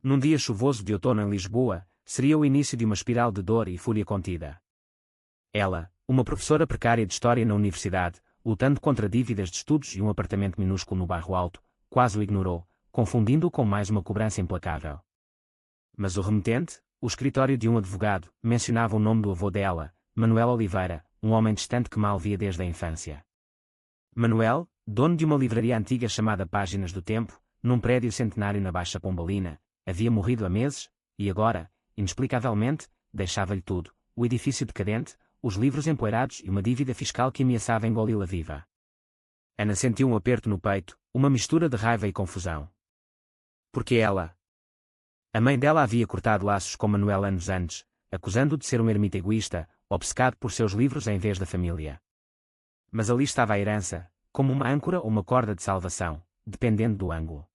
num dia chuvoso de outono em Lisboa, seria o início de uma espiral de dor e fúria contida. Ela, uma professora precária de História na universidade, lutando contra dívidas de estudos e um apartamento minúsculo no bairro Alto, quase o ignorou, confundindo-o com mais uma cobrança implacável. Mas o remetente, o escritório de um advogado, mencionava o nome do avô dela, Manuel Oliveira, um homem distante que mal via desde a infância. Manuel, dono de uma livraria antiga chamada Páginas do Tempo, num prédio centenário na Baixa Pombalina, havia morrido há meses, e agora, inexplicavelmente, deixava-lhe tudo, o edifício decadente, os livros empoeirados e uma dívida fiscal que ameaçava engoli-la viva. Ana sentiu um aperto no peito, uma mistura de raiva e confusão. Porque ela? A mãe dela havia cortado laços com Manuel anos antes, acusando-o de ser um ermita egoísta, obcecado por seus livros em vez da família. Mas ali estava a herança, como uma âncora ou uma corda de salvação, dependendo do ângulo.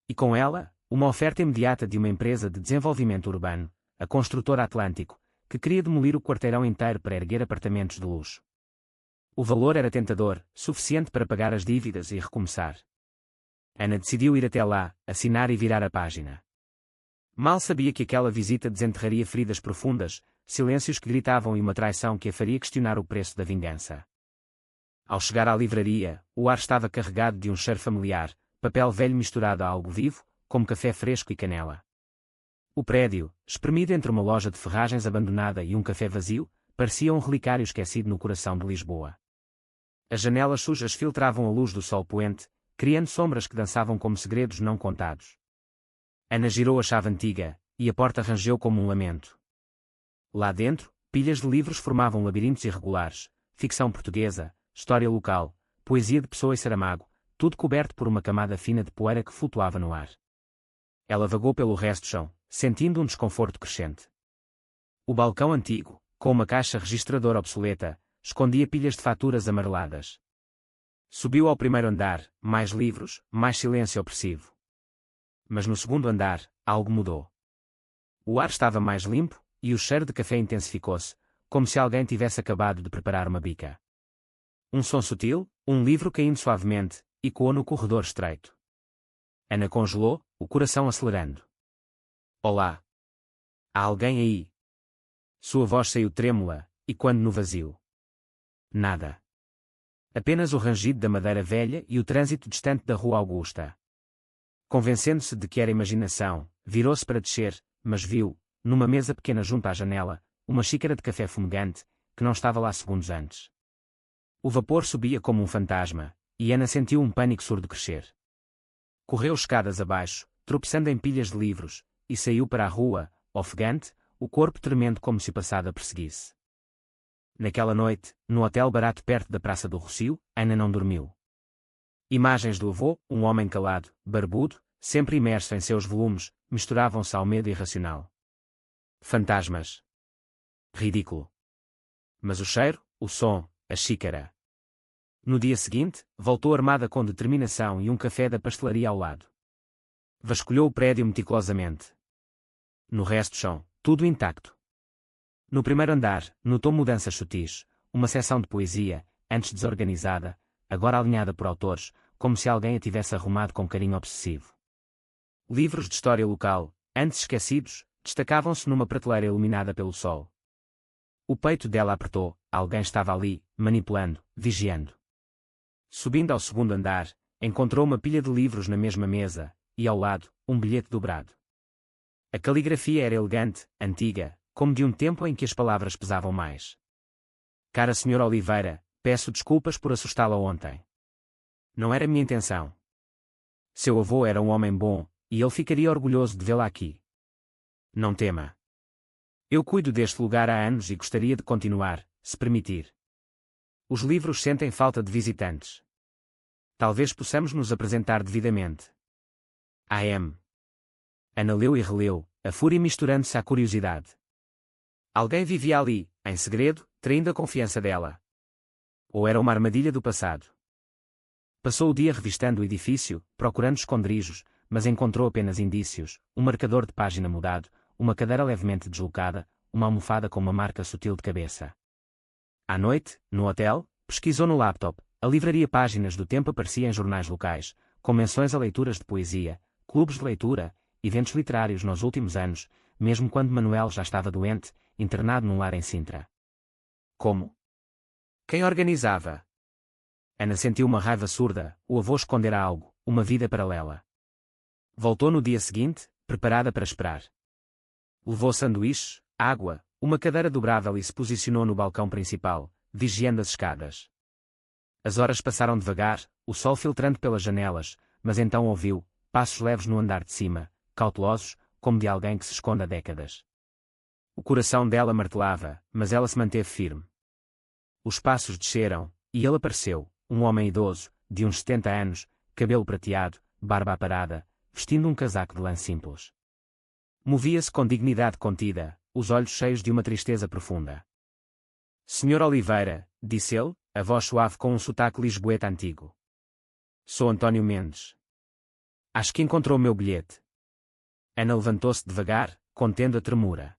E com ela, uma oferta imediata de uma empresa de desenvolvimento urbano, a Construtora Atlântico, que queria demolir o quarteirão inteiro para erguer apartamentos de luxo. O valor era tentador, suficiente para pagar as dívidas e recomeçar. Ana decidiu ir até lá, assinar e virar a página. Mal sabia que aquela visita desenterraria feridas profundas, silêncios que gritavam e uma traição que a faria questionar o preço da vingança. Ao chegar à livraria, o ar estava carregado de um cheiro familiar, papel velho misturado a algo vivo, como café fresco e canela. O prédio, espremido entre uma loja de ferragens abandonada e um café vazio, parecia um relicário esquecido no coração de Lisboa. As janelas sujas filtravam a luz do sol poente, criando sombras que dançavam como segredos não contados. Ana girou a chave antiga, e a porta rangeu como um lamento. Lá dentro, pilhas de livros formavam labirintos irregulares, ficção portuguesa, história local, poesia de Pessoa e Saramago, tudo coberto por uma camada fina de poeira que flutuava no ar. Ela vagou pelo resto do chão, sentindo um desconforto crescente. O balcão antigo, com uma caixa registradora obsoleta, escondia pilhas de faturas amareladas. Subiu ao primeiro andar, mais livros, mais silêncio opressivo. Mas no segundo andar, algo mudou. O ar estava mais limpo, e o cheiro de café intensificou-se, como se alguém tivesse acabado de preparar uma bica. Um som sutil, um livro caindo suavemente, ecoou no corredor estreito. Ana congelou, o coração acelerando. Olá! Há alguém aí? Sua voz saiu trêmula, e quando no vazio? Nada. Apenas o rangido da madeira velha e o trânsito distante da Rua Augusta. Convencendo-se de que era imaginação, virou-se para descer, mas viu, numa mesa pequena junto à janela, uma xícara de café fumegante, que não estava lá segundos antes. O vapor subia como um fantasma, e Ana sentiu um pânico surdo crescer. Correu escadas abaixo, tropeçando em pilhas de livros, e saiu para a rua, ofegante, o corpo tremendo como se o passado a perseguisse. Naquela noite, no hotel barato perto da Praça do Rossio, Ana não dormiu. Imagens do avô, um homem calado, barbudo, sempre imerso em seus volumes, misturavam-se ao medo irracional. Fantasmas. Ridículo. Mas o cheiro, o som, a xícara. No dia seguinte, voltou armada com determinação e um café da pastelaria ao lado. Vasculhou o prédio meticulosamente. No resto do chão, tudo intacto. No primeiro andar, notou mudanças sutis, uma seção de poesia, antes desorganizada, agora alinhada por autores, como se alguém a tivesse arrumado com carinho obsessivo. Livros de história local, antes esquecidos, destacavam-se numa prateleira iluminada pelo sol. O peito dela apertou, alguém estava ali, manipulando, vigiando. Subindo ao segundo andar, encontrou uma pilha de livros na mesma mesa, e ao lado, um bilhete dobrado. A caligrafia era elegante, antiga, como de um tempo em que as palavras pesavam mais. Cara Sra. Oliveira, peço desculpas por assustá-la ontem. Não era minha intenção. Seu avô era um homem bom, e ele ficaria orgulhoso de vê-la aqui. Não tema. Eu cuido deste lugar há anos e gostaria de continuar, se permitir. Os livros sentem falta de visitantes. Talvez possamos nos apresentar devidamente. A.M. Ana leu e releu, a fúria misturando-se à curiosidade. Alguém vivia ali, em segredo, traindo a confiança dela. Ou era uma armadilha do passado? Passou o dia revistando o edifício, procurando esconderijos, mas encontrou apenas indícios, um marcador de página mudado, uma cadeira levemente deslocada, uma almofada com uma marca sutil de cabeça. À noite, no hotel, pesquisou no laptop, a livraria Páginas do Tempo aparecia em jornais locais, com menções a leituras de poesia, clubes de leitura, eventos literários nos últimos anos, mesmo quando Manuel já estava doente, internado num lar em Sintra. Como? Quem organizava? Ana sentiu uma raiva surda, o avô escondera algo, uma vida paralela. Voltou no dia seguinte, preparada para esperar. Levou sanduíches, água, uma cadeira dobrável e se posicionou no balcão principal, vigiando as escadas. As horas passaram devagar, o sol filtrando pelas janelas, mas então ouviu passos leves no andar de cima, cautelosos, como de alguém que se esconde há décadas. O coração dela martelava, mas ela se manteve firme. Os passos desceram, e ele apareceu, um homem idoso, de uns 70 anos, cabelo prateado, barba aparada, vestindo um casaco de lã simples. Movia-se com dignidade contida, os olhos cheios de uma tristeza profunda. Senhor Oliveira, disse ele, a voz suave com um sotaque lisboeta antigo. Sou António Mendes. Acho que encontrou o meu bilhete. Ana levantou-se devagar, contendo a tremura.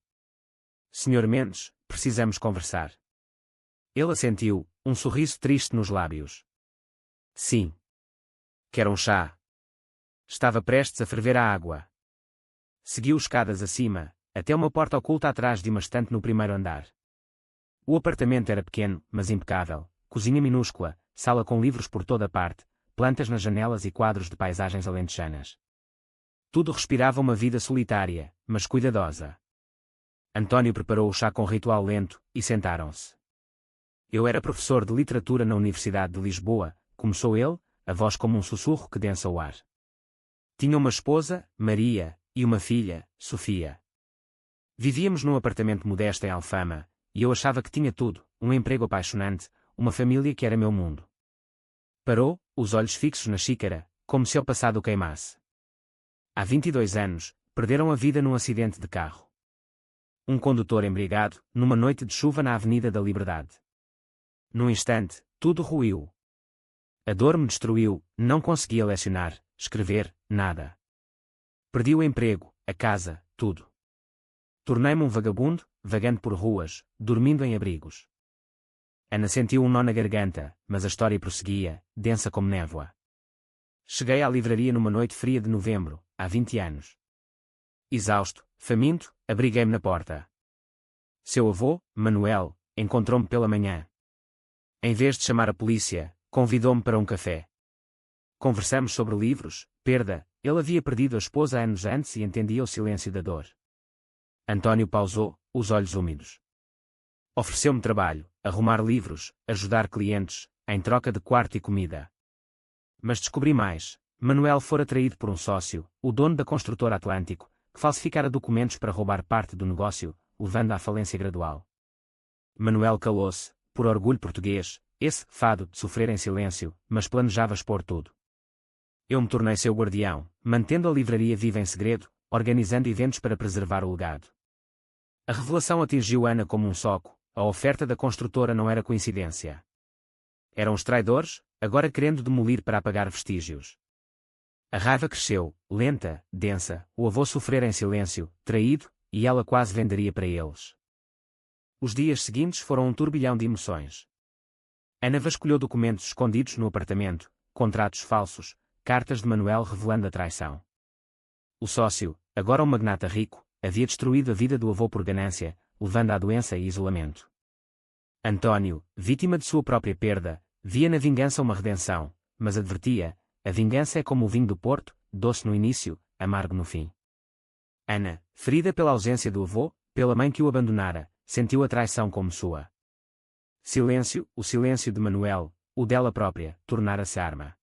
Senhor Mendes, precisamos conversar. Ele assentiu, um sorriso triste nos lábios. Sim. Quer um chá? Estava prestes a ferver a água. Seguiu escadas acima, até uma porta oculta atrás de uma estante no primeiro andar. O apartamento era pequeno, mas impecável, cozinha minúscula, sala com livros por toda parte, plantas nas janelas e quadros de paisagens alentejanas. Tudo respirava uma vida solitária, mas cuidadosa. António preparou o chá com ritual lento, e sentaram-se. Eu era professor de literatura na Universidade de Lisboa, começou ele, a voz como um sussurro que densa o ar. Tinha uma esposa, Maria, e uma filha, Sofia. Vivíamos num apartamento modesto em Alfama, e eu achava que tinha tudo, um emprego apaixonante, uma família que era meu mundo. Parou, os olhos fixos na xícara, como se o passado queimasse. Há 22 anos, perderam a vida num acidente de carro. Um condutor embriagado, numa noite de chuva na Avenida da Liberdade. Num instante, tudo ruiu. A dor me destruiu, não conseguia lecionar, escrever, nada. Perdi o emprego, a casa, tudo. Tornei-me um vagabundo, vagando por ruas, dormindo em abrigos. Ana sentiu um nó na garganta, mas a história prosseguia, densa como névoa. Cheguei à livraria numa noite fria de novembro, há 20 anos. Exausto, faminto, abriguei-me na porta. Seu avô, Manuel, encontrou-me pela manhã. Em vez de chamar a polícia, convidou-me para um café. Conversamos sobre livros, perda, ele havia perdido a esposa anos antes e entendia o silêncio da dor. António pausou, os olhos úmidos. Ofereceu-me trabalho, arrumar livros, ajudar clientes, em troca de quarto e comida. Mas descobri mais. Manuel fora traído por um sócio, o dono da construtora Atlântico, que falsificara documentos para roubar parte do negócio, levando à falência gradual. Manuel calou-se, por orgulho português, esse fado de sofrer em silêncio, mas planejava expor tudo. Eu me tornei seu guardião, mantendo a livraria viva em segredo, organizando eventos para preservar o legado. A revelação atingiu Ana como um soco, a oferta da construtora não era coincidência. Eram os traidores, agora querendo demolir para apagar vestígios. A raiva cresceu, lenta, densa, o avô sofrera em silêncio, traído, e ela quase venderia para eles. Os dias seguintes foram um turbilhão de emoções. Ana vasculhou documentos escondidos no apartamento, contratos falsos, cartas de Manuel revelando a traição. O sócio, agora um magnata rico, havia destruído a vida do avô por ganância, levando à doença e isolamento. António, vítima de sua própria perda, via na vingança uma redenção, mas advertia, a vingança é como o vinho do Porto, doce no início, amargo no fim. Ana, ferida pela ausência do avô, pela mãe que o abandonara, sentiu a traição como sua. Silêncio, o silêncio de Manuel, o dela própria, tornara-se arma.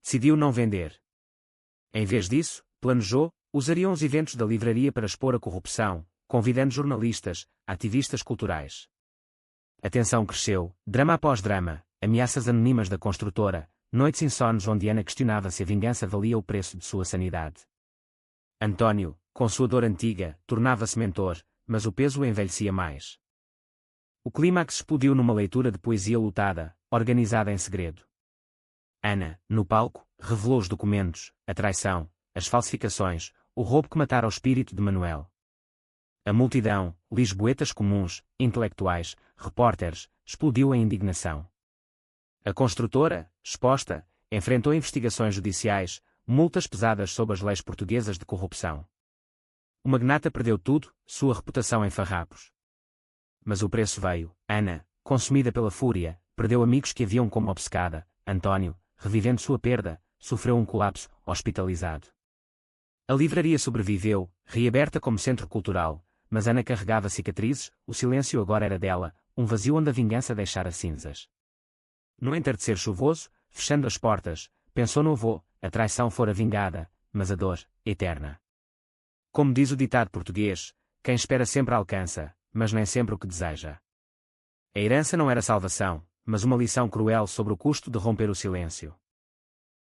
Decidiu não vender. Em vez disso, planejou, usariam os eventos da livraria para expor a corrupção, convidando jornalistas, ativistas culturais. A tensão cresceu, drama após drama, ameaças anônimas da construtora, noites insones onde Ana questionava se a vingança valia o preço de sua sanidade. António, com sua dor antiga, tornava-se mentor, mas o peso o envelhecia mais. O clímax explodiu numa leitura de poesia lutada, organizada em segredo. Ana, no palco, revelou os documentos, a traição, as falsificações, o roubo que matara o espírito de Manuel. A multidão, lisboetas comuns, intelectuais, repórteres, explodiu em indignação. A construtora, exposta, enfrentou investigações judiciais, multas pesadas sob as leis portuguesas de corrupção. O magnata perdeu tudo, sua reputação em farrapos. Mas o preço veio. Ana, consumida pela fúria, perdeu amigos que a viam como obcecada. António, revivendo sua perda, sofreu um colapso, hospitalizado. A livraria sobreviveu, reaberta como centro cultural, mas Ana carregava cicatrizes, o silêncio agora era dela, um vazio onde a vingança deixara cinzas. No entardecer chuvoso, fechando as portas, pensou no avô, a traição fora vingada, mas a dor, eterna. Como diz o ditado português, quem espera sempre alcança, mas nem sempre o que deseja. A herança não era salvação, mas uma lição cruel sobre o custo de romper o silêncio.